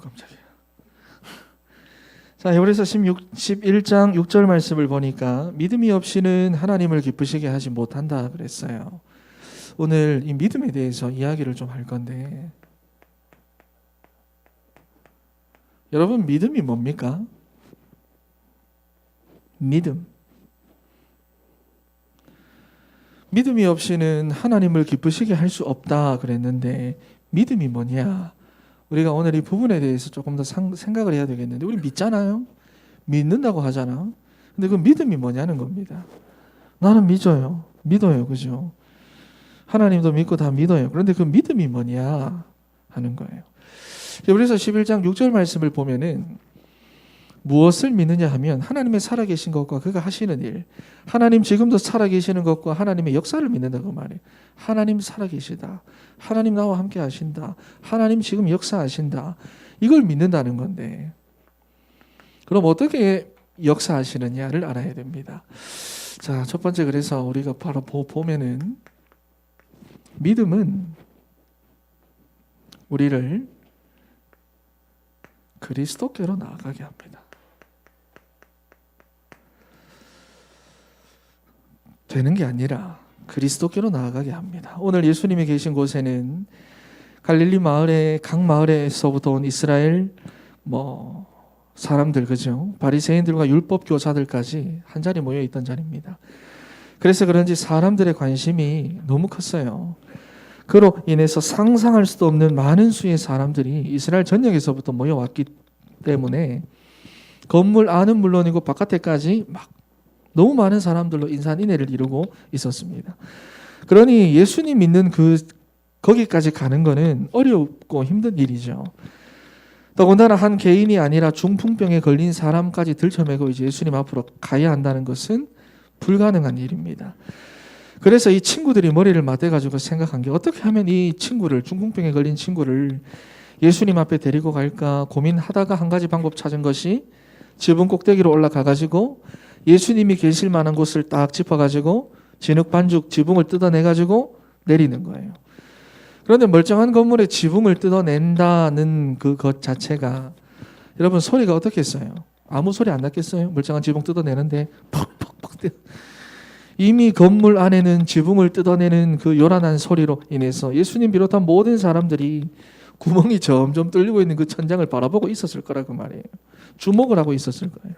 깜짝이야. 자, 히브리서 11장 6절 말씀을 보니까 믿음이 없이는 하나님을 기쁘시게 하지 못한다 그랬어요. 오늘 이 믿음에 대해서 이야기를 좀 할 건데, 여러분 믿음이 뭡니까? 믿음이 없이는 하나님을 기쁘시게 할 수 없다 그랬는데, 믿음이 뭐냐? 우리가 오늘 이 부분에 대해서 조금 더 생각을 해야 되겠는데, 우리 믿잖아요. 믿는다고 하잖아. 근데 그 믿음이 뭐냐는 겁니다. 나는 믿어요, 그죠? 하나님도 믿고 다 믿어요. 그런데 그 믿음이 뭐냐 하는 거예요. 그래서 11장 6절 말씀을 보면은 무엇을 믿느냐 하면 하나님의 살아계신 것과 그가 하시는 일, 하나님 지금도 살아계시는 것과 하나님의 역사를 믿는다고 말해요. 하나님 살아계시다, 하나님 나와 함께 하신다, 하나님 지금 역사하신다, 이걸 믿는다는 건데, 그럼 어떻게 역사하시느냐를 알아야 됩니다. 자, 첫 번째, 그래서 우리가 바로 보면은 믿음은 우리를 그리스도께로 나아가게 합니다. 되는 게 아니라 그리스도께로 나아가게 합니다. 오늘 예수님이 계신 곳에는 갈릴리 마을에, 각 마을에서부터 온 이스라엘 사람들, 그죠? 바리새인들과 율법 교사들까지 한 자리 모여 있던 자리입니다. 그래서 그런지 사람들의 관심이 너무 컸어요. 그로 인해서 상상할 수도 없는 많은 수의 사람들이 이스라엘 전역에서부터 모여왔기 때문에 건물 안은 물론이고 바깥에까지 막 너무 많은 사람들로 인산인해를 이루고 있었습니다. 그러니 예수님 믿는 거기까지 가는 거는 어렵고 힘든 일이죠. 더군다나 한 개인이 아니라 중풍병에 걸린 사람까지 들쳐매고 이제 예수님 앞으로 가야 한다는 것은 불가능한 일입니다. 그래서 이 친구들이 머리를 맞대가지고 생각한 게, 어떻게 하면 이 친구를, 중풍병에 걸린 친구를 예수님 앞에 데리고 갈까 고민하다가 한 가지 방법 찾은 것이, 지붕 꼭대기로 올라가가지고 예수님이 계실 만한 곳을 딱 짚어가지고 진흙 반죽 지붕을 뜯어내가지고 내리는 거예요. 그런데 멀쩡한 건물에 지붕을 뜯어낸다는 것 자체가, 여러분 소리가 어떻겠어요? 아무 소리 안 났겠어요? 멀쩡한 지붕 뜯어내는데 퍽퍽퍽 이미 건물 안에는 지붕을 뜯어내는 그 요란한 소리로 인해서 예수님 비롯한 모든 사람들이 구멍이 점점 뚫리고 있는 그 천장을 바라보고 있었을 거라고 말이에요. 주목을 하고 있었을 거예요.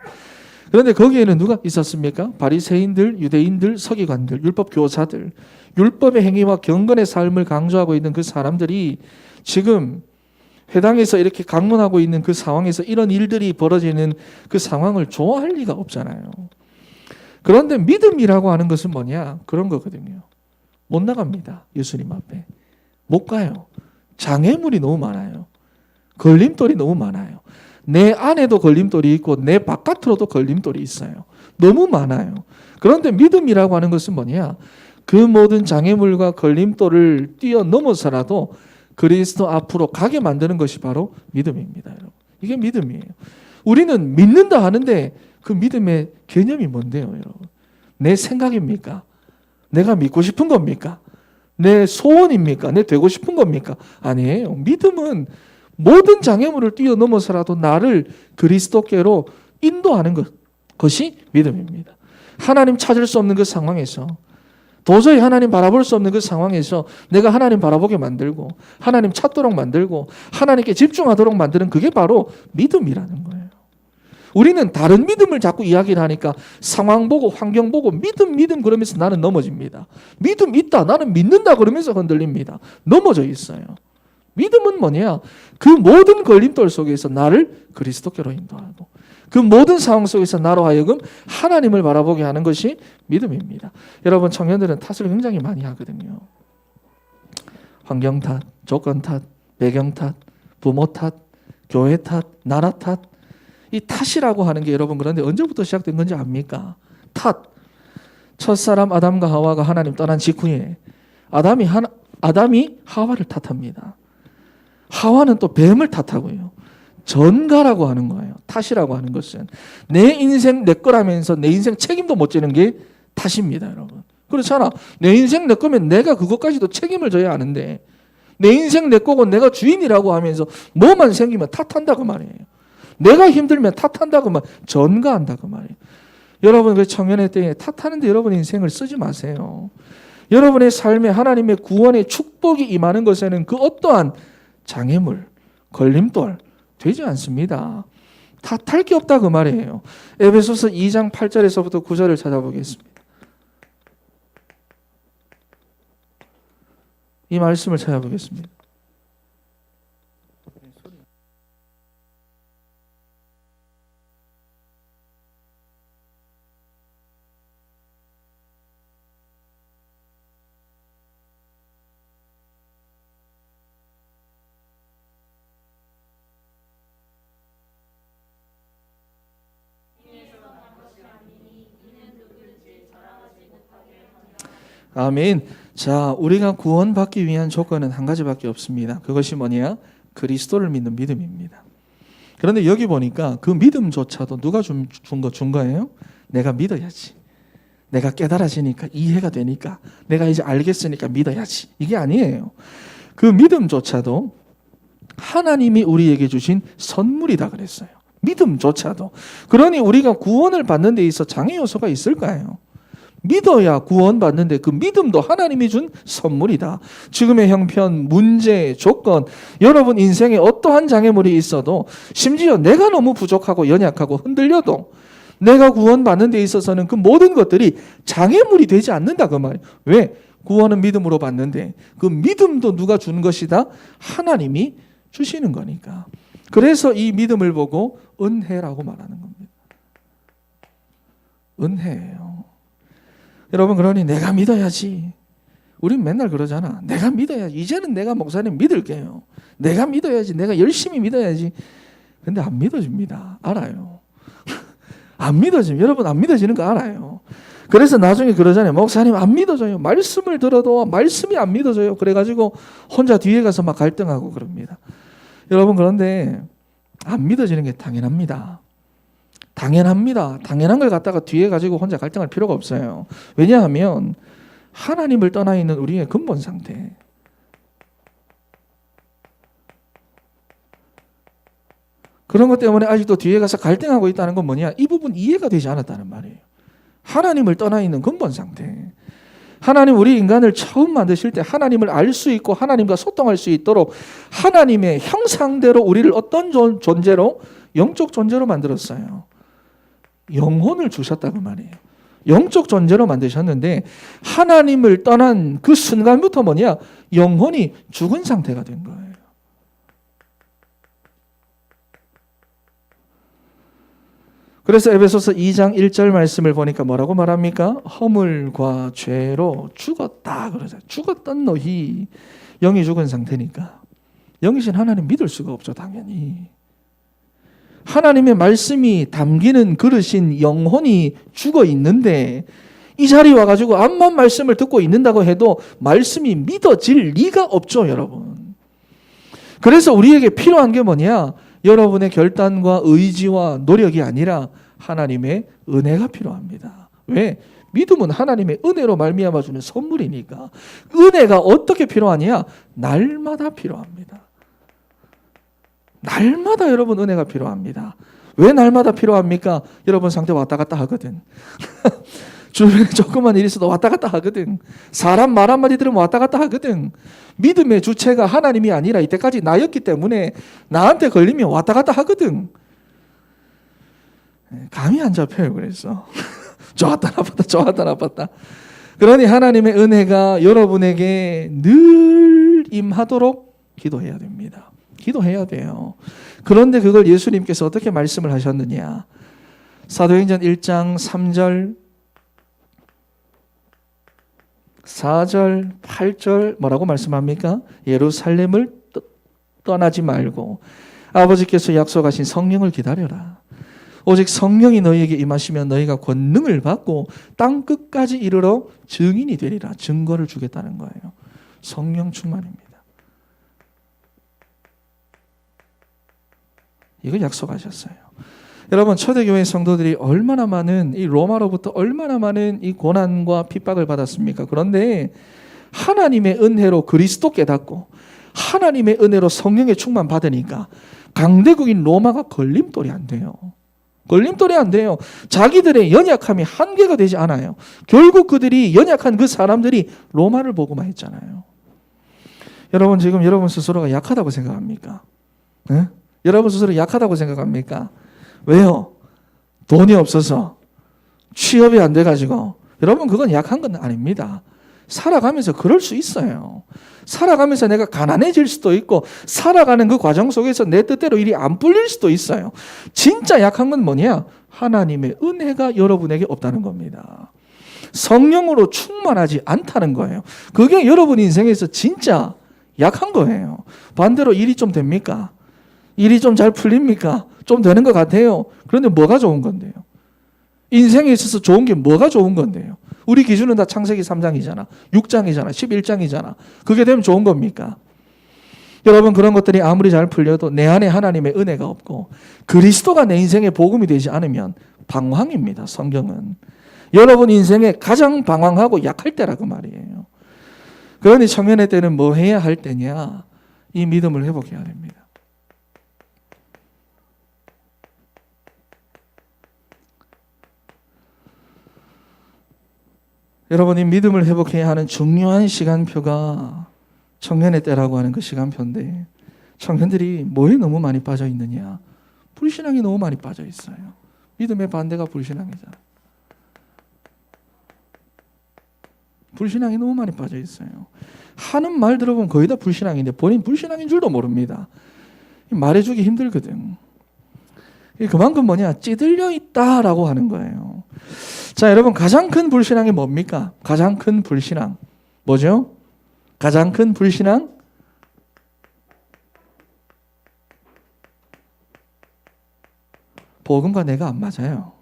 그런데 거기에는 누가 있었습니까? 바리새인들, 유대인들, 서기관들, 율법 교사들, 율법의 행위와 경건의 삶을 강조하고 있는 그 사람들이 지금 회당에서 이렇게 강론하고 있는 그 상황에서 이런 일들이 벌어지는 그 상황을 좋아할 리가 없잖아요. 그런데 믿음이라고 하는 것은 뭐냐? 그런 거거든요. 못 나갑니다. 예수님 앞에. 못 가요. 장애물이 너무 많아요. 걸림돌이 너무 많아요. 내 안에도 걸림돌이 있고 내 바깥으로도 걸림돌이 있어요. 너무 많아요. 그런데 믿음이라고 하는 것은 뭐냐? 그 모든 장애물과 걸림돌을 뛰어넘어서라도 그리스도 앞으로 가게 만드는 것이 바로 믿음입니다. 여러분. 이게 믿음이에요. 우리는 믿는다 하는데 그 믿음의 개념이 뭔데요, 여러분? 내 생각입니까? 내가 믿고 싶은 겁니까? 내 소원입니까? 내 되고 싶은 겁니까? 아니에요. 믿음은 모든 장애물을 뛰어넘어서라도 나를 그리스도께로 인도하는 것이 믿음입니다. 하나님 찾을 수 없는 그 상황에서, 도저히 하나님 바라볼 수 없는 그 상황에서 내가 하나님 바라보게 만들고 하나님 찾도록 만들고 하나님께 집중하도록 만드는, 그게 바로 믿음이라는 거예요. 우리는 다른 믿음을 자꾸 이야기를 하니까 상황 보고 환경 보고 믿음 그러면서 나는 넘어집니다. 믿음 있다, 나는 믿는다 그러면서 흔들립니다. 넘어져 있어요. 믿음은 뭐냐? 그 모든 걸림돌 속에서 나를 그리스도께로 인도하고 그 모든 상황 속에서 나로 하여금 하나님을 바라보게 하는 것이 믿음입니다. 여러분, 청년들은 탓을 굉장히 많이 하거든요. 환경 탓, 조건 탓, 배경 탓, 부모 탓, 교회 탓, 나라 탓. 이 탓이라고 하는 게 여러분, 그런데 언제부터 시작된 건지 압니까? 탓. 첫사람 아담과 하와가 하나님 떠난 직후에 아담이 하와를 탓합니다. 하와는 또 뱀을 탓하고요. 전가라고 하는 거예요. 탓이라고 하는 것은 내 인생 내 거라면서 내 인생 책임도 못 지는 게 탓입니다, 여러분. 그렇잖아. 내 인생 내 거면 내가 그것까지도 책임을 져야 하는데 내 인생 내 거고 내가 주인이라고 하면서 뭐만 생기면 탓한다 그 말이에요. 내가 힘들면 탓한다 그 말, 전가한다 그 말이에요. 여러분 그 청년의 때에 탓하는데 여러분 인생을 쓰지 마세요. 여러분의 삶에 하나님의 구원의 축복이 임하는 것에는 그 어떠한 장애물, 걸림돌 되지 않습니다. 탓할 게 없다 그 말이에요. 에베소서 2장 8절에서부터 9절을 찾아보겠습니다. 이 말씀을 찾아보겠습니다. 아멘. 자, 우리가 구원받기 위한 조건은 한 가지밖에 없습니다. 그것이 뭐냐? 그리스도를 믿는 믿음입니다. 그런데 여기 보니까 그 믿음조차도 누가 준 거예요? 내가 믿어야지. 내가 깨달아지니까 이해가 되니까 내가 이제 알겠으니까 믿어야지. 이게 아니에요. 그 믿음조차도 하나님이 우리에게 주신 선물이다 그랬어요. 믿음조차도. 그러니 우리가 구원을 받는 데 있어 장애 요소가 있을까요? 믿어야 구원받는데 그 믿음도 하나님이 준 선물이다. 지금의 형편, 문제, 조건, 여러분 인생에 어떠한 장애물이 있어도 심지어 내가 너무 부족하고 연약하고 흔들려도 내가 구원받는 데 있어서는 그 모든 것들이 장애물이 되지 않는다 그 말이에요. 왜? 구원은 믿음으로 받는데 그 믿음도 누가 준 것이다? 하나님이 주시는 거니까. 그래서 이 믿음을 보고 은혜라고 말하는 겁니다. 은혜예요. 여러분 그러니 내가 믿어야지. 우린 맨날 그러잖아. 내가 믿어야지. 이제는 내가 목사님 믿을게요. 내가 믿어야지. 내가 열심히 믿어야지. 근데 안 믿어집니다. 알아요. 안 믿어집니다. 여러분 안 믿어지는 거 알아요. 그래서 나중에 그러잖아요. 목사님 안 믿어져요. 말씀을 들어도 말씀이 안 믿어져요. 그래가지고 혼자 뒤에 가서 막 갈등하고 그럽니다. 여러분 그런데 안 믿어지는 게 당연합니다. 당연합니다. 당연한 걸 갖다가 뒤에 가지고 혼자 갈등할 필요가 없어요. 왜냐하면 하나님을 떠나 있는 우리의 근본 상태. 그런 것 때문에 아직도 뒤에 가서 갈등하고 있다는 건 뭐냐? 이 부분 이해가 되지 않았다는 말이에요. 하나님을 떠나 있는 근본 상태. 하나님 우리 인간을 처음 만드실 때 하나님을 알 수 있고 하나님과 소통할 수 있도록 하나님의 형상대로 우리를 어떤 존재로? 영적 존재로 만들었어요. 영혼을 주셨다고 말이에요. 영적 존재로 만드셨는데 하나님을 떠난 그 순간부터 뭐냐? 영혼이 죽은 상태가 된 거예요. 그래서 에베소서 2장 1절 말씀을 보니까 뭐라고 말합니까? 허물과 죄로 죽었다 그러죠. 죽었던 너희. 영이 죽은 상태니까 영이신 하나님 믿을 수가 없죠. 당연히. 하나님의 말씀이 담기는 그릇인 영혼이 죽어 있는데 이 자리에 와가지고 암만 말씀을 듣고 있는다고 해도 말씀이 믿어질 리가 없죠, 여러분. 그래서 우리에게 필요한 게 뭐냐? 여러분의 결단과 의지와 노력이 아니라 하나님의 은혜가 필요합니다. 왜? 믿음은 하나님의 은혜로 말미암아 주는 선물이니까. 은혜가 어떻게 필요하냐? 날마다 필요합니다. 날마다 여러분 은혜가 필요합니다. 왜 날마다 필요합니까? 여러분 상태 왔다 갔다 하거든. 주변에 조그만 일이 있어도 왔다 갔다 하거든. 사람 말 한마디 들으면 왔다 갔다 하거든. 믿음의 주체가 하나님이 아니라 이때까지 나였기 때문에 나한테 걸리면 왔다 갔다 하거든. 감이 안 잡혀요. 그래서 좋았다 나빴다 좋았다 나빴다. 그러니 하나님의 은혜가 여러분에게 늘 임하도록 기도해야 됩니다. 기도해야 돼요. 그런데 그걸 예수님께서 어떻게 말씀을 하셨느냐? 사도행전 1장 3절 4절, 8절 뭐라고 말씀합니까? 예루살렘을 떠나지 말고 아버지께서 약속하신 성령을 기다려라. 오직 성령이 너희에게 임하시면 너희가 권능을 받고 땅 끝까지 이르러 증인이 되리라. 증거를 주겠다는 거예요. 성령 충만입니다. 이걸 약속하셨어요. 여러분 초대교회 성도들이 얼마나 많은 이 로마로부터 얼마나 많은 이 고난과 핍박을 받았습니까? 그런데 하나님의 은혜로 그리스도 깨닫고 하나님의 은혜로 성령의 충만 받으니까 강대국인 로마가 걸림돌이 안 돼요. 걸림돌이 안 돼요. 자기들의 연약함이 한계가 되지 않아요. 결국 그들이 연약한 그 사람들이 로마를 보고만 했잖아요. 여러분 지금 여러분 스스로가 약하다고 생각합니까? 네? 여러분 스스로 약하다고 생각합니까? 왜요? 돈이 없어서 취업이 안 돼가지고. 여러분 그건 약한 건 아닙니다. 살아가면서 그럴 수 있어요. 살아가면서 내가 가난해질 수도 있고 살아가는 그 과정 속에서 내 뜻대로 일이 안 풀릴 수도 있어요. 진짜 약한 건 뭐냐? 하나님의 은혜가 여러분에게 없다는 겁니다. 성령으로 충만하지 않다는 거예요. 그게 여러분 인생에서 진짜 약한 거예요. 반대로 일이 좀 됩니까? 일이 좀 잘 풀립니까? 좀 되는 것 같아요. 그런데 뭐가 좋은 건데요? 인생에 있어서 좋은 게 뭐가 좋은 건데요? 우리 기준은 다 창세기 3장이잖아. 6장이잖아. 11장이잖아. 그게 되면 좋은 겁니까? 여러분 그런 것들이 아무리 잘 풀려도 내 안에 하나님의 은혜가 없고 그리스도가 내 인생의 복음이 되지 않으면 방황입니다. 성경은. 여러분 인생에 가장 방황하고 약할 때라고 말이에요. 그러니 청년의 때는 뭐 해야 할 때냐? 이 믿음을 회복해야 됩니다. 여러분이 믿음을 회복해야 하는 중요한 시간표가 청년의 때라고 하는 그 시간표인데 청년들이 뭐에 너무 많이 빠져 있느냐? 불신앙이 너무 많이 빠져 있어요. 믿음의 반대가 불신앙이잖아. 불신앙이 너무 많이 빠져 있어요. 하는 말 들어보면 거의 다 불신앙인데 본인 불신앙인 줄도 모릅니다. 말해주기 힘들거든. 그만큼 뭐냐? 찌들려 있다라고 하는 거예요. 자, 여러분 가장 큰 불신앙이 뭡니까? 가장 큰 불신앙 뭐죠? 가장 큰 불신앙? 복음과 내가 안 맞아요.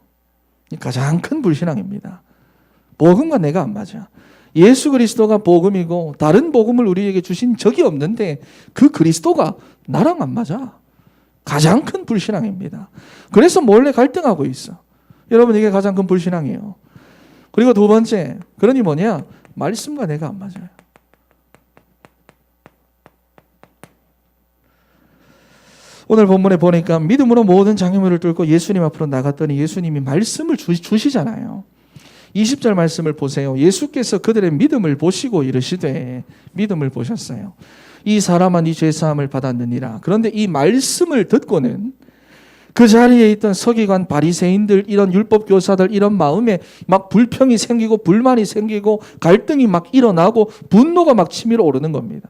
가장 큰 불신앙입니다. 복음과 내가 안 맞아. 예수 그리스도가 복음이고 다른 복음을 우리에게 주신 적이 없는데 그 그리스도가 나랑 안 맞아. 가장 큰 불신앙입니다. 그래서 몰래 갈등하고 있어. 여러분 이게 가장 큰 불신앙이에요. 그리고 두 번째, 그러니 뭐냐? 말씀과 내가 안 맞아요. 오늘 본문에 보니까 믿음으로 모든 장애물을 뚫고 예수님 앞으로 나갔더니 예수님이 말씀을 주시잖아요. 20절 말씀을 보세요. 예수께서 그들의 믿음을 보시고 이르시되 믿음을 보셨어요. 이 사람아 네 죄사함을 받았느니라. 그런데 이 말씀을 듣고는 그 자리에 있던 서기관 바리새인들 이런 율법 교사들 이런 마음에 막 불평이 생기고 불만이 생기고 갈등이 막 일어나고 분노가 막 치밀어 오르는 겁니다.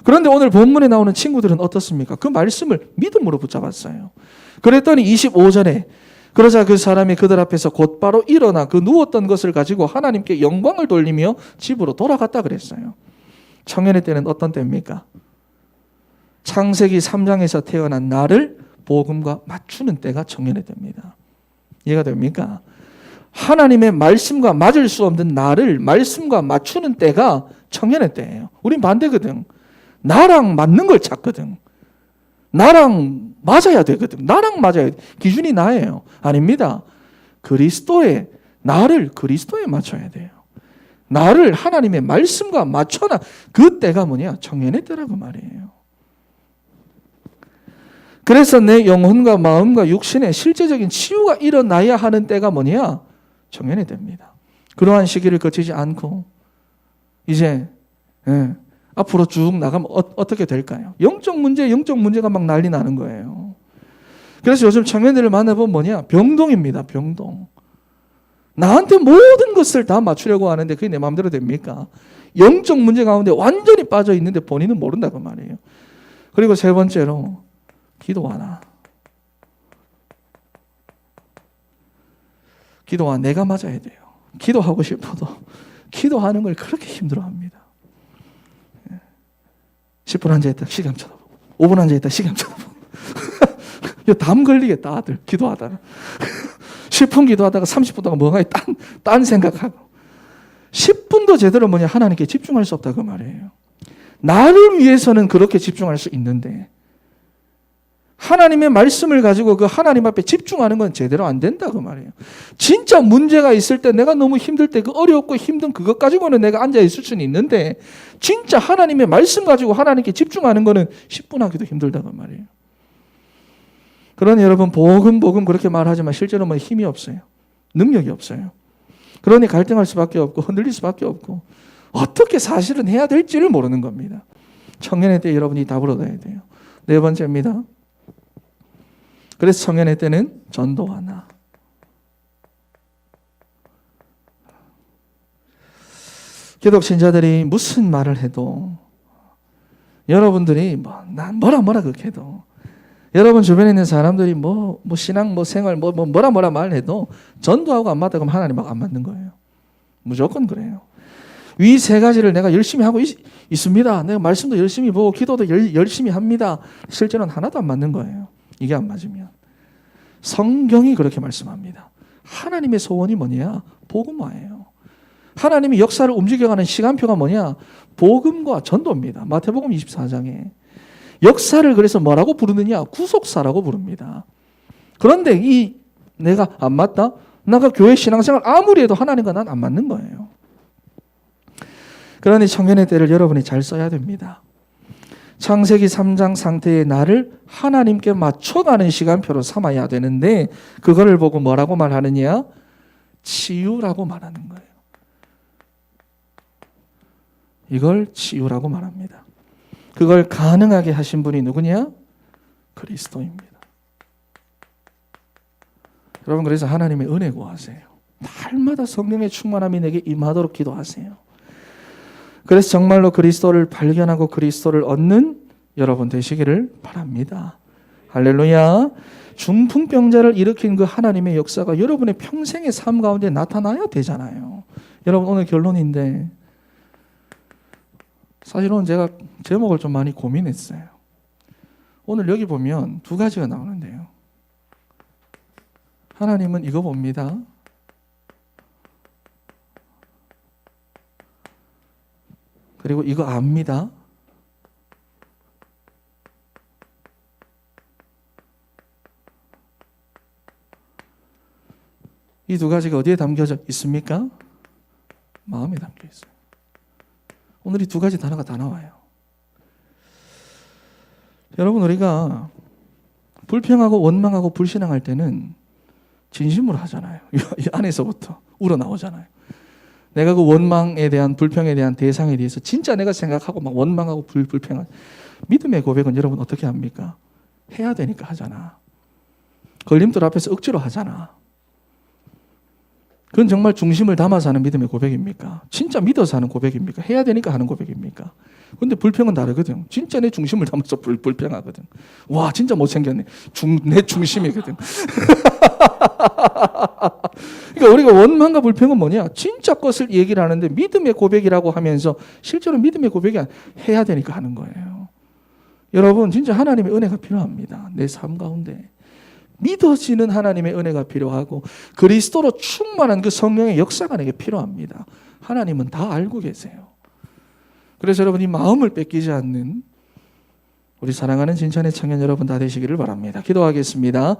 그런데 오늘 본문에 나오는 친구들은 어떻습니까? 그 말씀을 믿음으로 붙잡았어요. 그랬더니 25절에 그러자 그 사람이 그들 앞에서 곧바로 일어나 그 누웠던 것을 가지고 하나님께 영광을 돌리며 집으로 돌아갔다 그랬어요. 청년의 때는 어떤 때입니까? 창세기 3장에서 태어난 나를 복음과 맞추는 때가 청년의 때입니다. 이해가 됩니까? 하나님의 말씀과 맞을 수 없는 나를 말씀과 맞추는 때가 청년의 때예요. 우린 반대거든. 나랑 맞는 걸 찾거든. 나랑 맞아야 되거든. 나랑 맞아야 돼. 기준이 나예요. 아닙니다. 그리스도의 나를 그리스도에 맞춰야 돼요. 나를 하나님의 말씀과 맞춰나 그 때가 뭐냐? 청년의 때라고 말이에요. 그래서 내 영혼과 마음과 육신의 실제적인 치유가 일어나야 하는 때가 뭐냐? 청년의 때입니다. 그러한 시기를 거치지 않고 이제 앞으로 쭉 나가면 어떻게 될까요? 영적 문제가 막 난리 나는 거예요. 그래서 요즘 청년들을 만나보면 뭐냐? 병동입니다. 병동. 나한테 모든 것을 다 맞추려고 하는데 그게 내 마음대로 됩니까? 영적 문제 가운데 완전히 빠져 있는데 본인은 모른다고 말이에요. 그리고 세 번째로 기도하나. 기도와 내가 맞아야 돼요. 기도하고 싶어도 기도하는 걸 그렇게 힘들어합니다. 10분 앉아있다 시간 쳐다보고 5분 앉아있다 시간 쳐다보고 담 걸리겠다 아들 기도하다가 10분 기도하다가 30분 동안 뭔가 딴 생각하고 10분도 제대로 뭐냐 하나님께 집중할 수 없다고 말이에요. 나를 위해서는 그렇게 집중할 수 있는데 하나님의 말씀을 가지고 그 하나님 앞에 집중하는 건 제대로 안 된다 그 말이에요. 진짜 문제가 있을 때, 내가 너무 힘들 때, 그 어렵고 힘든 그것 가지고는 내가 앉아 있을 수는 있는데, 진짜 하나님의 말씀 가지고 하나님께 집중하는 거는 10분 하기도 힘들다 그 말이에요. 그러니 여러분, 복음 그렇게 말하지만 실제로 뭐 힘이 없어요. 능력이 없어요. 그러니 갈등할 수밖에 없고 흔들릴 수밖에 없고 어떻게 사실은 해야 될지를 모르는 겁니다. 청년의 때 여러분이 답을 얻어야 돼요. 네 번째입니다. 그래서 청년의 때는 전도하나. 기독 신자들이 무슨 말을 해도, 여러분들이 난 뭐라 그렇게 해도, 여러분 주변에 있는 사람들이 신앙 생활 뭐라 말해도 전도하고 안 맞다 그러면 하나님하고 안 맞는 거예요. 무조건 그래요. 위 세 가지를 내가 열심히 하고 있습니다. 내가 말씀도 열심히 보고 기도도 열심히 합니다. 실제로는 하나도 안 맞는 거예요. 이게 안 맞으면. 성경이 그렇게 말씀합니다. 하나님의 소원이 뭐냐? 복음화예요. 하나님이 역사를 움직여가는 시간표가 뭐냐? 복음과 전도입니다. 마태복음 24장에. 역사를 그래서 뭐라고 부르느냐? 구속사라고 부릅니다. 그런데 내가 안 맞다? 내가 교회 신앙생활 아무리 해도 하나님과 난 안 맞는 거예요. 그러니 청년의 때를 여러분이 잘 써야 됩니다. 창세기 3장 상태의 나를 하나님께 맞춰가는 시간표로 삼아야 되는데, 그거를 보고 뭐라고 말하느냐? 치유라고 말하는 거예요. 이걸 치유라고 말합니다. 그걸 가능하게 하신 분이 누구냐? 그리스도입니다. 여러분, 그래서 하나님의 은혜 구하세요. 날마다 성령의 충만함이 내게 임하도록 기도하세요. 그래서 정말로 그리스도를 발견하고 그리스도를 얻는 여러분 되시기를 바랍니다. 할렐루야. 중풍병자를 일으킨 그 하나님의 역사가 여러분의 평생의 삶 가운데 나타나야 되잖아요. 여러분, 오늘 결론인데, 사실은 제가 제목을 좀 많이 고민했어요. 오늘 여기 보면 두 가지가 나오는데요. 하나님은 이거 봅니다. 그리고 이거 압니다. 이 두 가지가 어디에 담겨져 있습니까? 마음에 담겨 있어요. 오늘 이 두 가지 단어가 다 나와요. 여러분, 우리가 불평하고 원망하고 불신앙할 때는 진심으로 하잖아요. 이 안에서부터 우러나오잖아요. 내가 그 원망에 대한, 불평에 대한 대상에 대해서 진짜 내가 생각하고 막 원망하고 불평한 믿음의 고백은 여러분 어떻게 합니까? 해야 되니까 하잖아. 걸림돌 앞에서 억지로 하잖아. 그건 정말 중심을 담아서 하는 믿음의 고백입니까? 진짜 믿어서 하는 고백입니까? 해야 되니까 하는 고백입니까? 그런데 불평은 다르거든. 진짜 내 중심을 담아서 불평하거든. 와, 진짜 못생겼네. 내 중심이거든. 그러니까 우리가 원망과 불평은 뭐냐? 진짜 것을 얘기를 하는데 믿음의 고백이라고 하면서 실제로 믿음의 고백이 해야 되니까 하는 거예요. 여러분, 진짜 하나님의 은혜가 필요합니다. 내 삶 가운데. 믿어지는 하나님의 은혜가 필요하고 그리스도로 충만한 그 성령의 역사가 내게 필요합니다. 하나님은 다 알고 계세요. 그래서 여러분, 이 마음을 뺏기지 않는 우리 사랑하는 진천의 청년 여러분 다 되시기를 바랍니다. 기도하겠습니다.